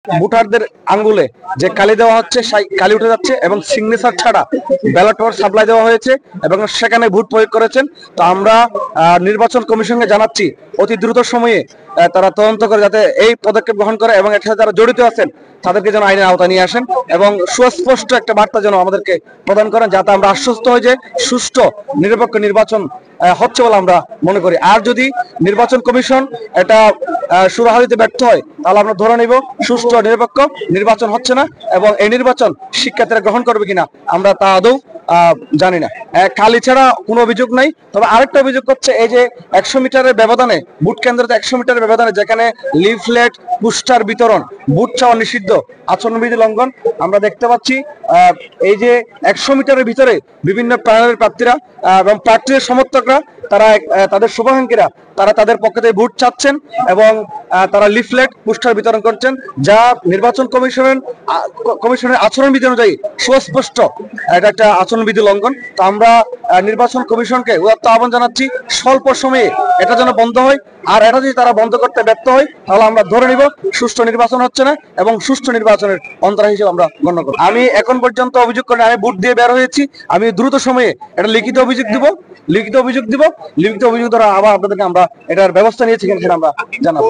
ভোটারদের আঙ্গুলে যে কালি দেওয়া হচ্ছে সেই কালি উঠে যাচ্ছে এবং সিগনেচার ছাড়া ব্যালট পেপার সাপ্লাই দেওয়া হয়েছে এবং সেখানে ভোট প্রয়োগ করেছেন। তো আমরা নির্বাচন কমিশনকে জানাচ্ছি অতি দ্রুত সময়ে তারা তদন্ত করে যাতে এই পদক্ষেপ গ্রহণ করে এবং এর সাথে যারা জড়িত আছেন তাদেরকে যেন আইনের আওতায় নিয়ে আসেন এবং সুস্পষ্ট একটা বার্তা যেন আমাদেরকে প্রদান করেন যাতে আমরা আশ্বস্ত হই যে সুষ্ঠু নিরপেক্ষ নির্বাচন হচ্ছে বলে আমরা মনে করি। আর যদি নির্বাচন কমিশন এটা সুরাহা দিতে ব্যর্থ হয় তাহলে আমরা ধরে নিব সুষ্ঠু নিরপেক্ষ নির্বাচন হচ্ছে না এবং এই নির্বাচন শিক্ষার্থীরা গ্রহণ করবে কিনা আমরা তা আদৌ জানি না। কালি ছাড়া কোনো অভিযোগ নাই। তবে আরেকটা অভিযোগ হচ্ছে এই যে 100 মিটারের ব্যবধানে ভোট কেন্দ্রতে 100 মিটারের ব্যবধানে যেখানে লিফলেট পোস্টার বিতরণ ভোট চাওয়া নিষিদ্ধ আচরণবিধি লঙ্ঘন আমরা দেখতে পাচ্ছি। এই যে 100 মিটারের ভিতরে বিভিন্ন প্যানেলের প্রার্থীরা এবং প্রার্থীদের সমর্থকরা তারা তাদের শুভাকাঙ্ক্ষীরা তারা তাদের পক্ষে থেকে ভোট চাচ্ছেন এবং তারা লিফলেট পোস্টার বিতরণ করছেন যা নির্বাচন কমিশনের আচরণবিধি অনুযায়ী সুস্পষ্ট এটা একটা আচরণবিধি লঙ্ঘন। তো আমরা নির্বাচন কমিশনকে উদাত্ত আহ্বান জানাচ্ছি স্বল্প সময়ে এটা যেন বন্ধ হয়। আর এটা যদি তারা বন্ধ করতে ব্যর্থ হয় তাহলে আমরা ধরে নিব সুষ্ঠু নির্বাচন হচ্ছে না এবং সুষ্ঠু নির্বাচনের অন্তরায় হিসেবে আমরা গণ্য করব। আমি এখন পর্যন্ত অভিযোগ করি আমি ভোট দিয়ে বের হয়েছি। আমি দ্রুত সময়ে এটা লিখিত অভিযোগ দিব লিখিত অভিযোগ দ্বারা আবার আপনাদেরকে আমরা এটার ব্যবস্থা নিয়েছি কিনা সেটা আমরা জানাবো।